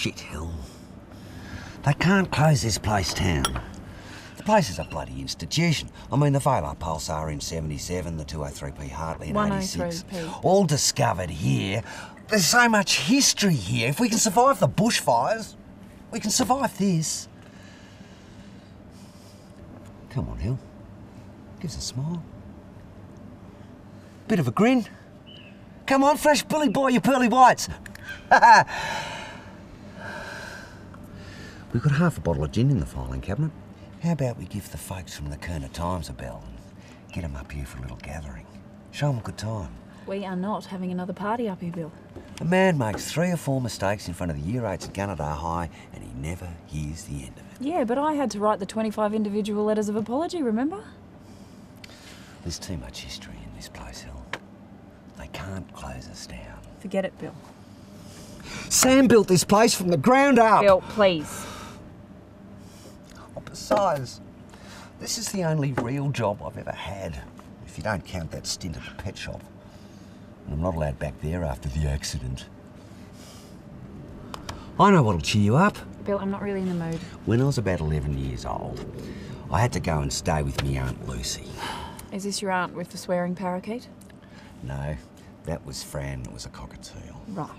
shit, Hill. They can't close this place down. The place is a bloody institution. I mean, the Velar Pulsar in 77, the 203p Hartley in 86. 103p. All discovered here. There's so much history here. If we can survive the bushfires, we can survive this. Come on, Hill. Give us a smile. Bit of a grin. Come on, fresh Billy boy, you pearly whites. We've got half a bottle of gin in the filing cabinet. How about we give the folks from the Kerner Times a bell and get them up here for a little gathering? Show them a good time. We are not having another party up here, Bill. A man makes 3 or 4 mistakes in front of the Year 8s at Gunnedah High and he never hears the end of it. Yeah, but I had to write the 25 individual letters of apology, remember? There's too much history in this place, Hill. They can't close us down. Forget it, Bill. Sam built this place from the ground up. Bill, please. Besides, this is the only real job I've ever had, if you don't count that stint at the pet shop. And I'm not allowed back there after the accident. I know what'll cheer you up. Bill, I'm not really in the mood. When I was about 11 years old, I had to go and stay with me Aunt Lucy. Is this your aunt with the swearing parakeet? No, that was Fran, that was a cockatiel. Right.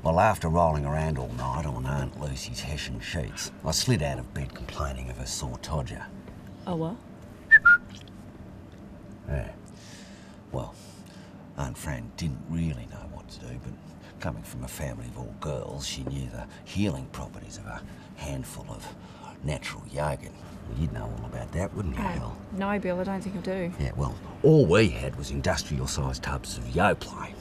Well, after rolling around all night on Aunt Lucy's Hessian sheets, I slid out of bed complaining of a sore todger. Oh, what? Yeah. Well, Aunt Fran didn't really know what to do, but coming from a family of all girls, she knew the healing properties of a handful of natural yogurt. Well, you'd know all about that, wouldn't you, Hal? No, Bill, I don't think I do. Yeah, well, all we had was industrial-sized tubs of Yoplait.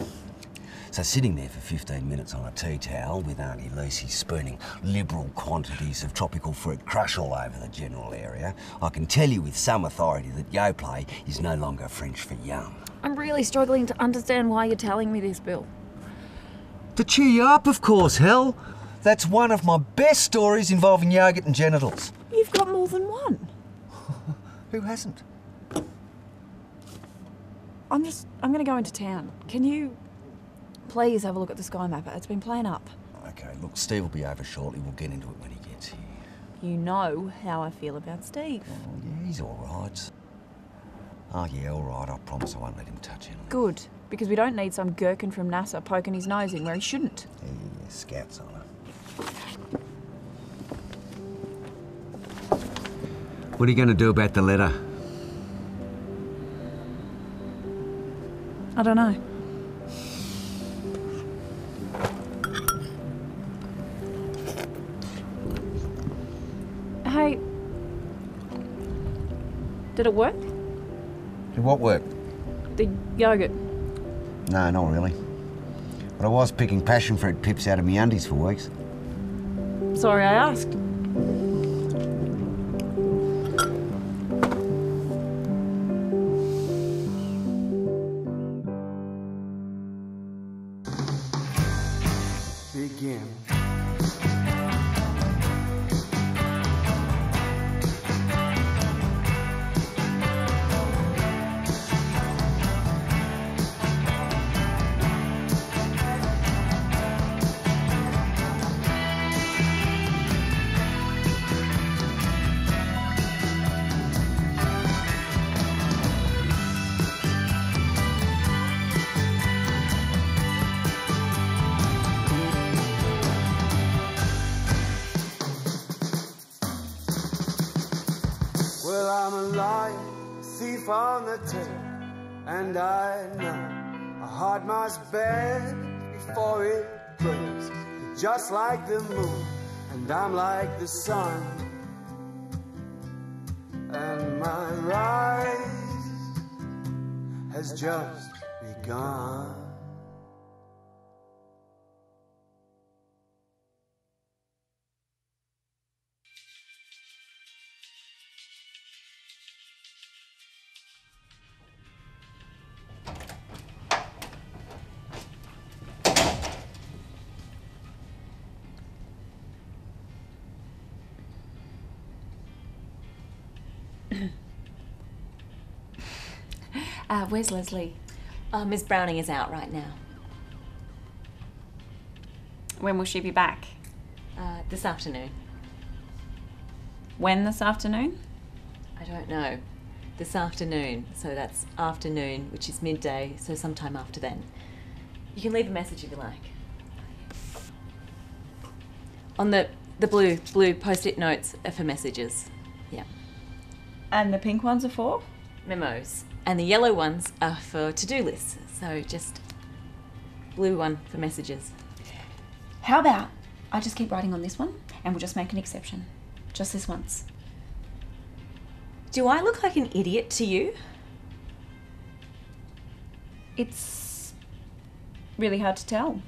So sitting there for 15 minutes on a tea towel with Auntie Lucy spooning liberal quantities of tropical fruit crush all over the general area, I can tell you with some authority that Yoplait is no longer French for yum. I'm really struggling to understand why you're telling me this, Bill. To cheer you up, of course, Hell. That's one of my best stories involving yogurt and genitals. You've got more than one. Who hasn't? I'm going to go into town. Can you please have a look at the sky mapper? It's been playing up. Okay, look, Steve will be over shortly. We'll get into it when he gets here. You know how I feel about Steve. Oh, yeah, he's all right. Oh, yeah, all right. I promise I won't let him touch anything. Good, because we don't need some gherkin from NASA poking his nose in where he shouldn't. Yeah, scouts on her. What are you going to do about the letter? I don't know. Hey, did it work? Did what work? The yogurt. No, not really. But I was picking passion fruit pips out of me undies for weeks. Sorry I asked. Begin. Well, I'm a liar, a thief on the tape, and I know a heart must bend before it breaks. You're just like the moon, and I'm like the sun, and my rise has just begun. Where's Leslie? Miss Browning is out right now. When will she be back? This afternoon. When this afternoon? I don't know. This afternoon. So that's afternoon, which is midday, so sometime after then. You can leave a message if you like. On the blue post-it notes are for messages. Yeah. And the pink ones are for? Memos. And the yellow ones are for to-do lists. So just blue one for messages. How about I just keep writing on this one and we'll just make an exception. Just this once. Do I look like an idiot to you? It's really hard to tell.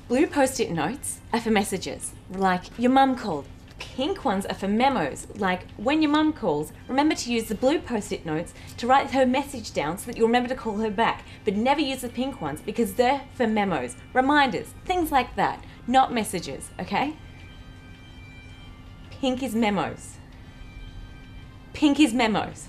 Blue post-it notes are for messages, like your mum called. Pink ones are for memos, like when your mum calls, remember to use the blue post-it notes to write her message down so that you'll remember to call her back, but never use the pink ones because they're for memos, reminders, things like that, not messages, okay? Pink is memos. Pink is memos.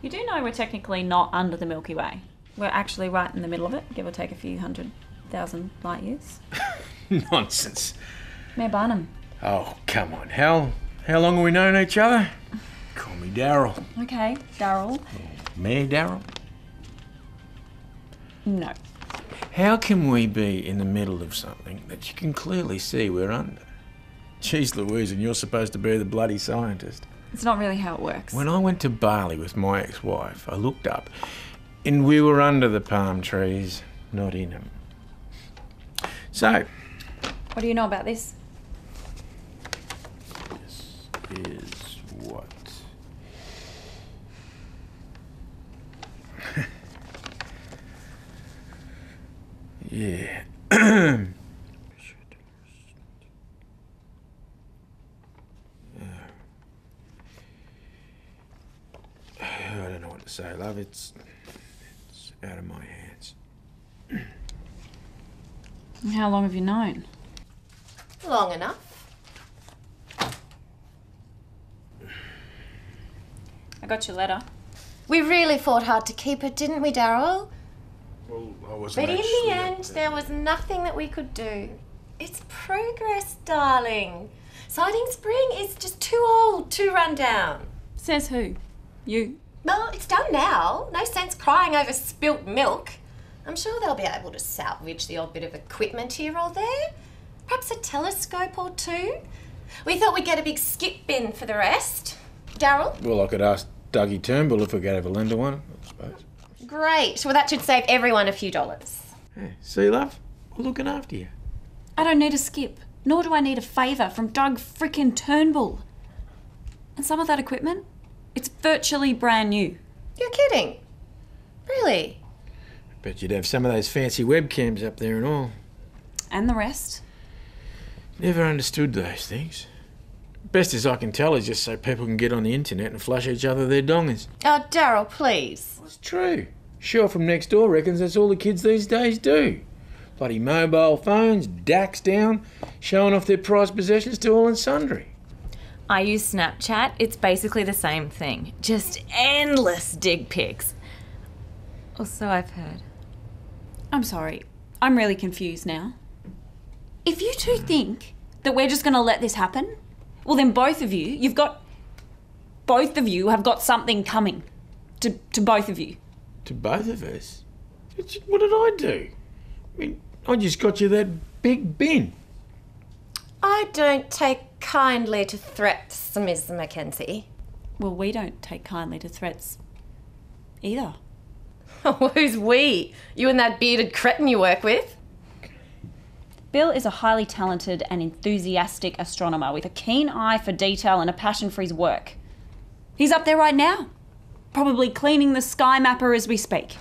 You do know we're technically not under the Milky Way. We're actually right in the middle of it, give or take a few 100,000 light years. Nonsense. Mayor Barnum. Oh, come on. How long have we known each other? Call me Daryl. Okay, Daryl. Mayor Daryl? No. How can we be in the middle of something that you can clearly see we're under? Jeez Louise, and you're supposed to be the bloody scientist. It's not really how it works. When I went to Bali with my ex-wife, I looked up and we were under the palm trees, not in them. So, What do you know about this? this is what... yeah. I don't know what to say, love. It's out of my hands. How long have you known? Long enough. I got your letter. We really fought hard to keep it, didn't we, Daryl? Well, I wasn't But in actually the at end, there was nothing that we could do. It's progress, darling. Siding Spring is just too old to run down. Says who? You? Well, it's done now. No sense crying over spilt milk. I'm sure they'll be able to salvage the odd bit of equipment here or there. Perhaps a telescope or two. We thought we'd get a big skip bin for the rest. Daryl? Well, I could ask Dougie Turnbull if we could have a lender one, I suppose. Great. Well, that should save everyone a few dollars. Hey, see, love? We're looking after you. I don't need a skip, nor do I need a favour from Doug frickin' Turnbull. And some of that equipment, it's virtually brand new. You're kidding? Really? Bet you'd have some of those fancy webcams up there and all. And the rest. Never understood those things. Best as I can tell is just so people can get on the internet and flush each other their dongers. Oh, Daryl, please. It's true. Sure from next door reckons that's all the kids these days do. Bloody mobile phones, DAX down, showing off their prized possessions to all and sundry. I use Snapchat. It's basically the same thing. Just endless dig pics. Or so I've heard. I'm sorry. I'm really confused now. If you two think that we're just going to let this happen, well then both of you have got something coming. To both of you. To both of us? What did I do? I mean, I just got you that big bin. I don't take kindly to threats, Miss McKenzie. Well, we don't take kindly to threats either. Who's we? You and that bearded cretin you work with? Bill is a highly talented and enthusiastic astronomer with a keen eye for detail and a passion for his work. He's up there right now, probably cleaning the sky mapper as we speak.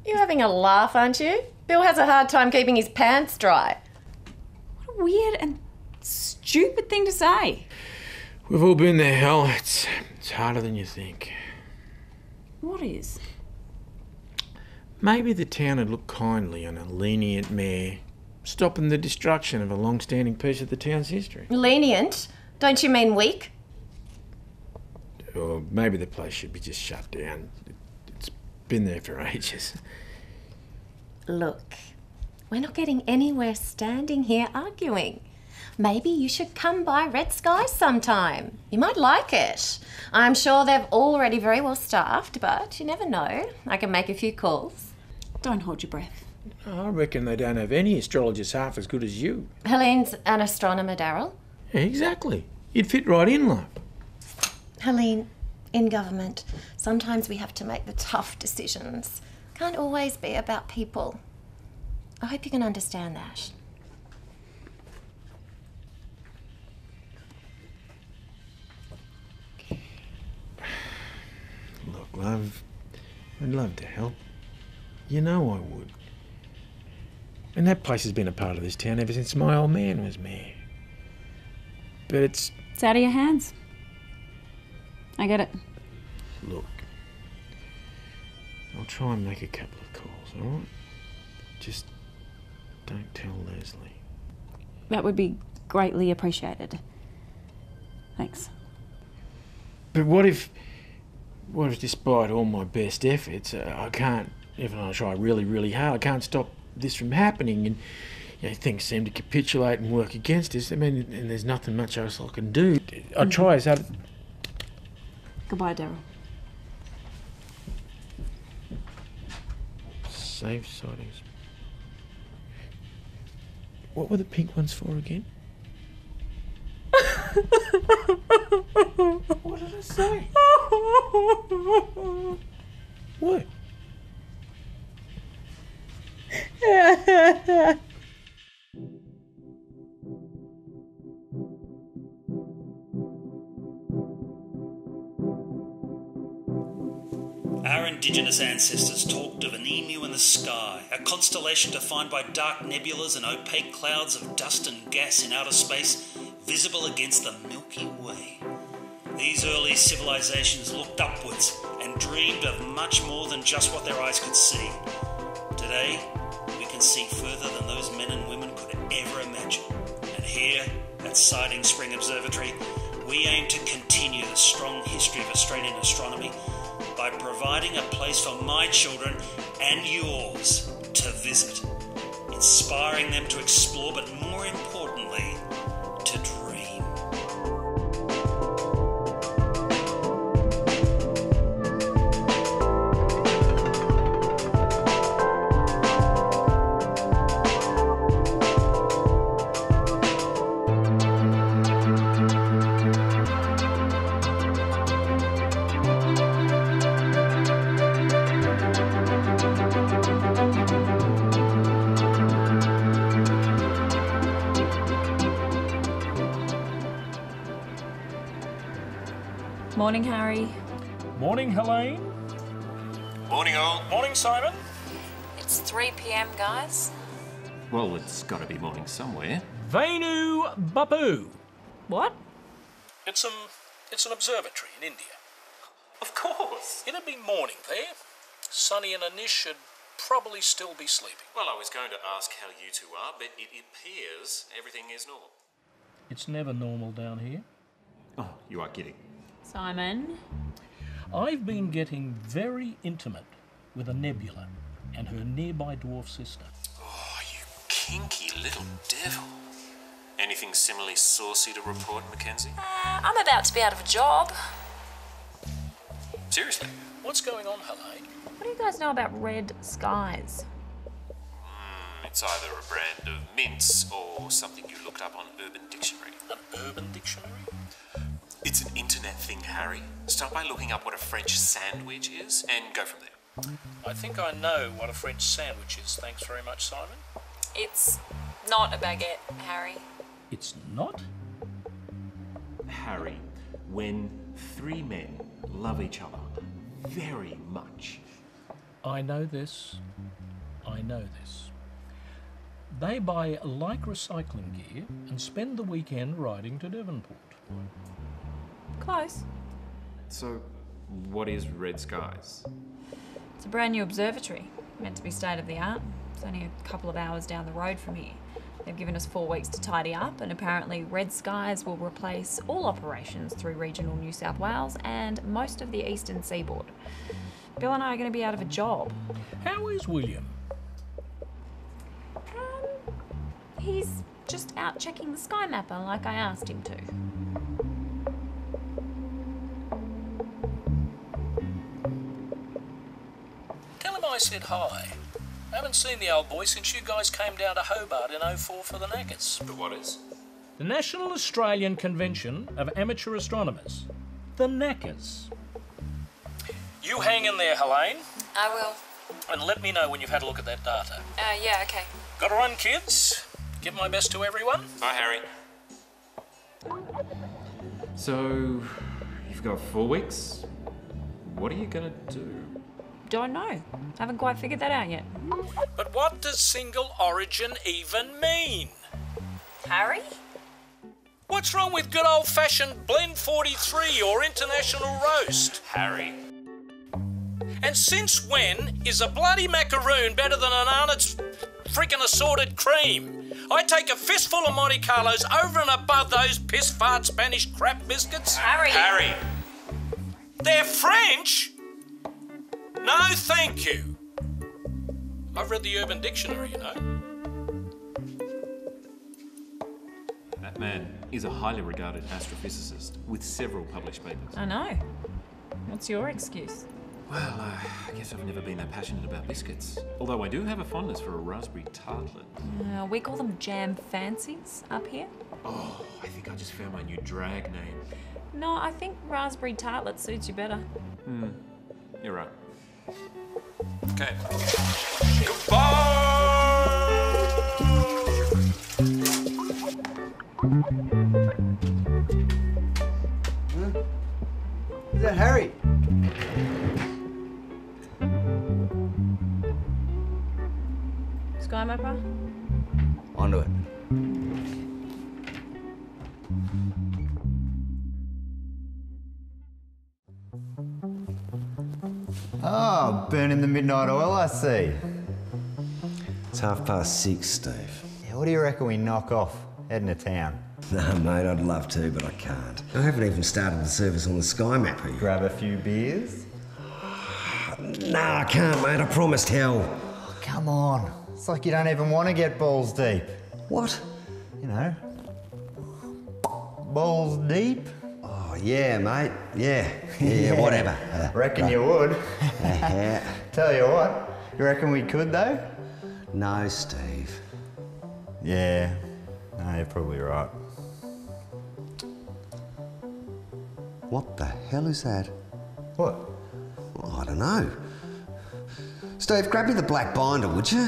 You're having a laugh, aren't you? Bill has a hard time keeping his pants dry. What a weird and stupid thing to say. We've all been there, Hell. It's harder than you think. What is? Maybe the town would look kindly on a lenient mayor, stopping the destruction of a long-standing piece of the town's history. Lenient? Don't you mean weak? Or maybe the place should be just shut down. It's been there for ages. Look, we're not getting anywhere standing here arguing. Maybe you should come by Red Skies sometime. You might like it. I'm sure they're already very well staffed, but you never know. I can make a few calls. Don't hold your breath. I reckon they don't have any astrologers half as good as you. Helene's an astronomer, Daryl. Yeah, exactly. You'd fit right in, love. Helene, in government, sometimes we have to make the tough decisions. Can't always be about people. I hope you can understand that. Look, love, I'd love to help. You know I would. And that place has been a part of this town ever since my old man was mayor. But it's out of your hands. I get it. Look, I'll try and make a couple of calls, all right? Just don't tell Leslie. That would be greatly appreciated. Thanks. But what if despite all my best efforts, I can't, even though I try really, really hard, I can't stop this from happening, and things seem to capitulate and work against us. I mean, and there's nothing much else I can do. I try as hard. Goodbye, Daryl. Save sightings. What were the pink ones for again? What did I say? What? Our Indigenous ancestors talked of an emu in the sky, a constellation defined by dark nebulas and opaque clouds of dust and gas in outer space, visible against the Milky Way. These early civilizations looked upwards and dreamed of much more than just what their eyes could see. Today, we can see further than those men and women could ever imagine. And here, at Siding Spring Observatory, we aim to continue the strong history of Australian astronomy by providing a place for my children and yours to visit, inspiring them to explore, but more importantly, to dream. Morning, Harry. Morning, Helene. Morning, all. Morning, Simon. It's 3 p.m, guys. Well, it's got to be morning somewhere. Vainu Babu. What? It's an observatory in India. Of course. It'd be morning there. Sonny and Anish should probably still be sleeping. Well, I was going to ask how you two are, but it appears everything is normal. It's never normal down here. Oh, you are kidding. Simon. I've been getting very intimate with a nebula and her nearby dwarf sister. Oh, you kinky little devil. Anything similarly saucy to report, McKenzie? I'm about to be out of a job. Seriously? What's going on, Helene? What do you guys know about red skies? It's either a brand of mints or something you looked up on Urban Dictionary. An urban dictionary? It's an internet thing, Harry. Start by looking up what a French sandwich is and go from there. I think I know what a French sandwich is, thanks very much, Simon. It's not a baguette, Harry. It's not? Harry, when three men love each other very much. I know this. They buy like recycling gear and spend the weekend riding to Devonport. Close. So, What is red skies? It's a brand new observatory, meant to be state of the art. It's only a couple of hours down the road from here. They've given us 4 weeks to tidy up, and apparently red skies will replace all operations through regional New South Wales and most of the eastern seaboard. Bill and I are going to be out of a job. How is William? He's just out checking the sky mapper like I asked him to. Tell him I said hi. I haven't seen the old boy since you guys came down to Hobart in 04 for the Knackers. The what is? The National Australian Convention of Amateur Astronomers. The Knackers. You hang in there, Helene, I will. and let me know when you've had a look at that data. Yeah, okay. Gotta run, kids. Give my best to everyone. Bye, Harry. So, you've got 4 weeks. What are you gonna do? Don't know. Haven't quite figured that out yet. But what does single origin even mean? Harry? What's wrong with good old-fashioned blend 43 or international roast? Harry. And since when is a bloody macaroon better than an Arnott's freaking assorted cream? I take a fistful of Monte Carlos over and above those piss-fart Spanish crap biscuits. Harry! Harry! They're French? No, thank you. I've read the Urban Dictionary, you know. That man is a highly regarded astrophysicist with several published papers. I know. What's your excuse? Well, I guess I've never been that passionate about biscuits. Although I do have a fondness for a raspberry tartlet. We call them jam fancies up here. Oh, I think I just found my new drag name. No, I think raspberry tartlet suits you better. You're right. Okay. Goodbye! Is that Harry? Sky mapper? Onto it. Oh, burning the midnight oil, I see. It's 6:30, Steve. Yeah, what do you reckon we knock off, heading to town? No, mate, I'd love to, but I can't. I haven't even started the service on the sky mapper yet. Grab a few beers? No, I can't, mate. I promised hell. Oh, come on. It's like you don't even want to get balls deep. What? You know, balls deep? Oh, yeah, mate. Yeah, whatever. Reckon you would. Tell you what, you reckon we could though? No, Steve. Yeah, no, you're probably right. What the hell is that? What? Well, I don't know. Steve, grab me the black binder, would you?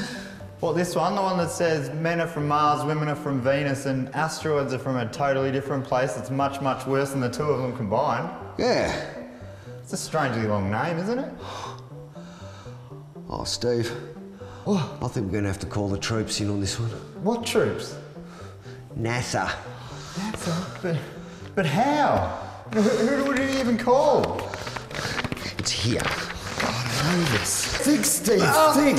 What, this one? The one that says men are from Mars, women are from Venus, and asteroids are from a totally different place that's much, much worse than the two of them combined? Yeah. It's a strangely long name, isn't it? Oh, Steve. I think we're going to have to call the troops in on this one. What troops? NASA. NASA? But how? Who would you even call? It's here. God, I know this. Think, Steve, think.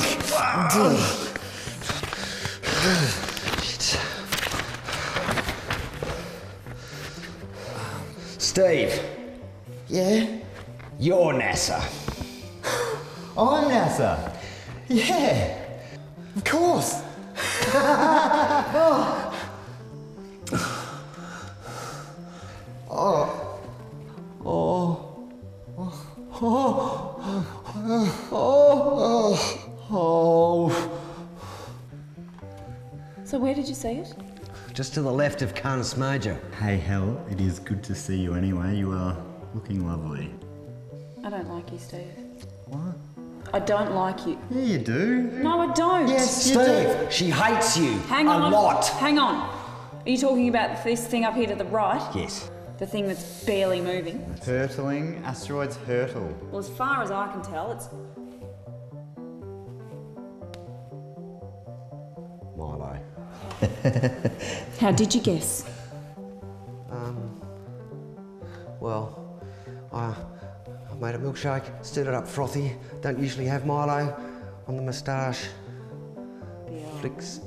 Shit. Steve. Yeah? You're NASA. I'm NASA. Yeah. Of course. So where did you see it? Just to the left of Canis Major. Hey, Hel, it is good to see you anyway. You are looking lovely. I don't like you, Steve. What? I don't like you. Yeah, you do. No, I don't. Yes, you do. Steve, she hates you. Hang on. A lot. Hang on. Are you talking about this thing up here to the right? Yes. The thing that's barely moving? Hurtling, asteroids hurtle. Well, as far as I can tell, it's... Milo. How did you guess? Well, I've made a milkshake, stirred it up frothy. Don't usually have Milo on the moustache. Flicks.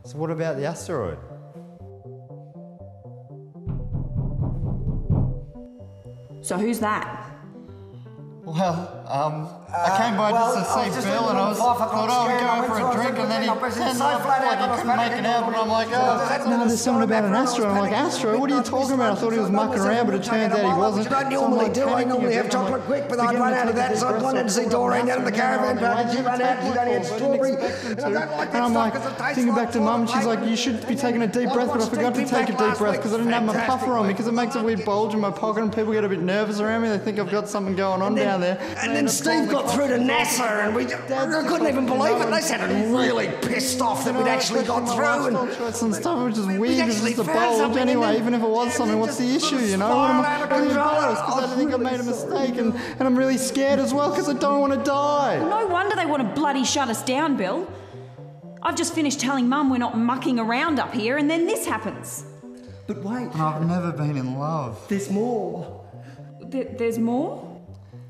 So what about the asteroid? So who's that? Well, I came by just to see Bill and I thought, oh, we'd go for a drink and then he couldn't make it out, but I'm like, oh. No, there's something about an asteroid. I'm like, asteroid? What are you talking about? I thought he was mucking around, but it turns out he wasn't. I normally do. I normally have chocolate quick, but I'd run out of that, so I wanted to see Doreen down in the caravan park, and she ran out, she'd only had strawberry, and I don't like that stuff because it tastes thinking back to Mum, and she's like, you should be taking a deep breath, but I forgot to take a deep breath because I didn't have my puffer on me, because it makes a weird bulge in my pocket and people get a bit nervous around me. They think I've got something going on down there. And then Steve got through to NASA, and I couldn't even believe it. They sounded really pissed off that we'd actually got through. And some stuff which is weird, it's just a bulge anyway, even if it was something, what's the issue, you know? I'm really embarrassed because I think I made a mistake, and I'm really scared as well because I don't want to die. No wonder they want to bloody shut us down, Bill. I've just finished telling Mum we're not mucking around up here, and then this happens. But wait. And I've never been in love. There's more. There's more?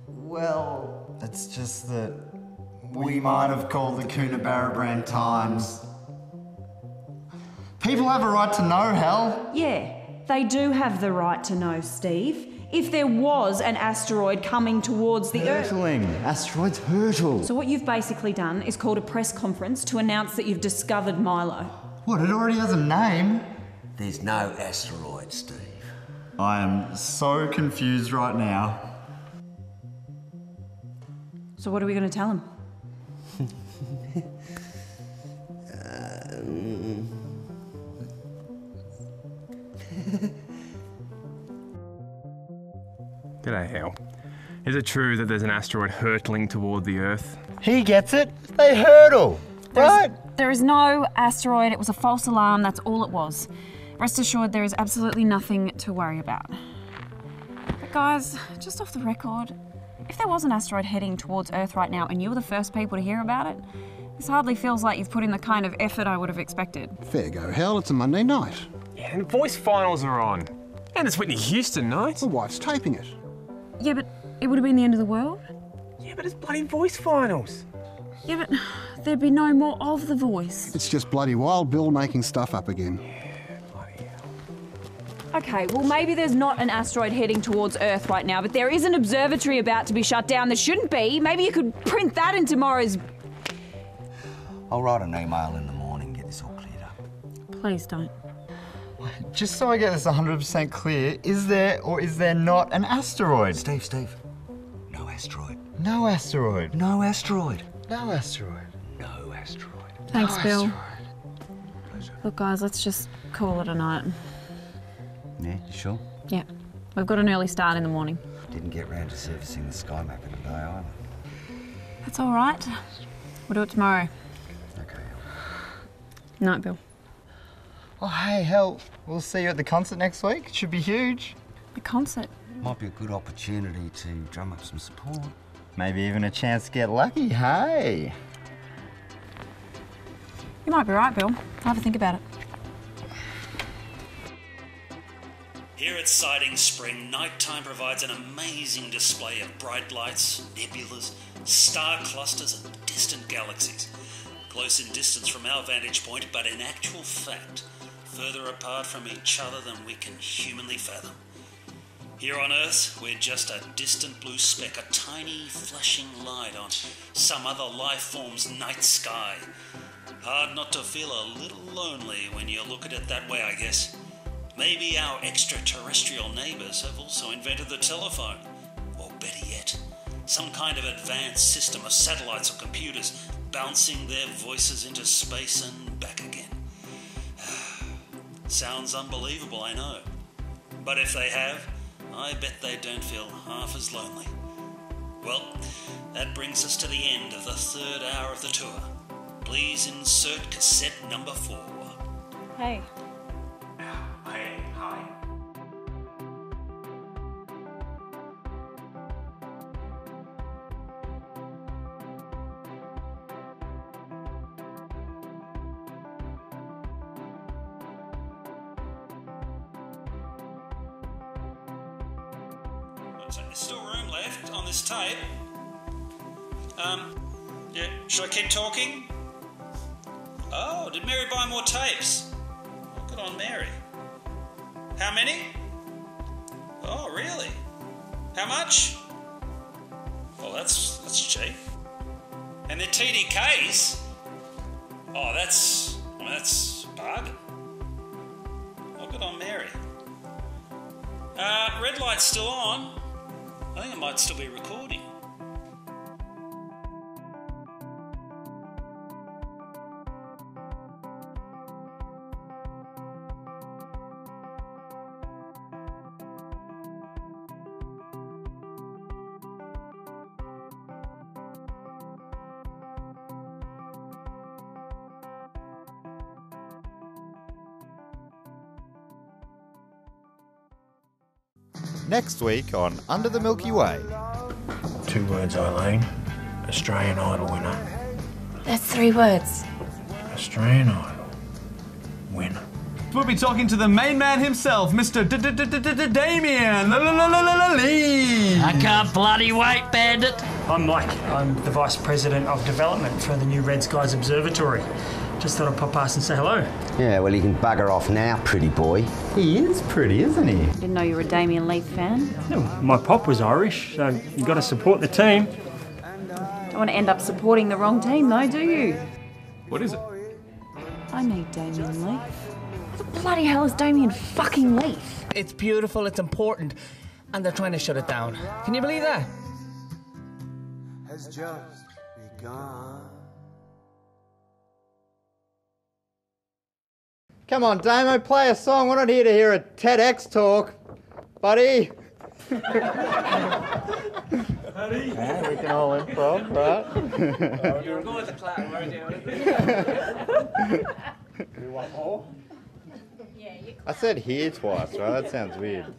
Well, it's just that we might have called the Coonabarabran times. People have a right to know, Hal. Yeah, they do have the right to know, Steve. If there was an asteroid coming towards the Earth... Hurtling. Asteroids hurtle. So what you've basically done is called a press conference to announce that you've discovered Milo. What, it already has a name? There's no asteroid, Steve. I am so confused right now. So what are we going to tell him? G'day, Hal. Is it true that there's an asteroid hurtling toward the Earth? He gets it. They hurtle, right? There is no asteroid. It was a false alarm. That's all it was. Rest assured, there is absolutely nothing to worry about. But guys, just off the record, if there was an asteroid heading towards Earth right now and you were the first people to hear about it, this hardly feels like you've put in the kind of effort I would have expected. Fair go, Hal. It's a Monday night. Yeah, and voice finals are on. And it's Whitney Houston night. My wife's taping it. Yeah, but it would have been the end of the world. Yeah, but it's bloody voice finals. Yeah, but there'd be no more of The Voice. It's just bloody Wild Bill making stuff up again. Okay, well maybe there's not an asteroid heading towards Earth right now, but there is an observatory about to be shut down that shouldn't be. Maybe you could print that in tomorrow's... I'll write an email in the morning, get this all cleared up. Please don't. Just so I get this 100% clear, is there or is there not an asteroid? Steve. No asteroid. No asteroid. No asteroid. No asteroid. No asteroid. Thanks, No Bill. asteroid. Pleasure. Look, guys, let's just call it a night. Yeah, you sure? Yeah. We've got an early start in the morning. Didn't get round to servicing the sky mapper today either. That's all right. We'll do it tomorrow. Okay. Night, Bill. Oh, hey, Hal, we'll see you at the concert next week. It should be huge. The concert? Might be a good opportunity to drum up some support. Maybe even a chance to get lucky, hey? You might be right, Bill. I'll have a think about it. Here at Siding Spring, nighttime provides an amazing display of bright lights, nebulas, star clusters and distant galaxies. Close in distance from our vantage point, but in actual fact, further apart from each other than we can humanly fathom. Here on Earth, we're just a distant blue speck, a tiny flashing light on some other life form's night sky. Hard not to feel a little lonely when you look at it that way, I guess. Maybe our extraterrestrial neighbours have also invented the telephone. Or better yet, some kind of advanced system of satellites or computers bouncing their voices into space and back again. Sounds unbelievable, I know. But if they have, I bet they don't feel half as lonely. Well, that brings us to the end of the third hour of the tour. Please insert cassette number 4. Hey. Hey, hi. So there's still room left on this tape. Yeah, should I keep talking? Oh, did Mary buy more tapes? Oh, good on Mary. How many? Oh, really? How much? Oh, that's cheap. And they're TDKs? Oh, that's a bargain. Oh, good on Mary. Red light's still on. I think it might still be recording. Next week on Under the Milky Way. 2 words, Eileen. Australian Idol winner. That's 3 words. Australian Idol winner. We'll be talking to the main man himself, Mr. Damien Lee. I can't bloody wait, Bandit. I'm Mike. I'm the Vice President of Development for the new Red Skies Observatory. Just thought I'd pop past and say hello. Yeah, well, you can bugger off now, pretty boy. He is pretty, isn't he? Didn't know you were a Damien Leith fan. No, my pop was Irish, so you've got to support the team. Don't want to end up supporting the wrong team, though, do you? What is it? I need Damien Leith. What the bloody hell is Damien fucking Leith? It's beautiful, it's important, and they're trying to shut it down. Can you believe that? Has just begun. Come on, Damo, play a song. We're not here to hear a TEDx talk, buddy. Buddy? Yeah, we can all improv, right? You're going with the clap, weren't you? Do you want more? I said here twice, right? That sounds weird.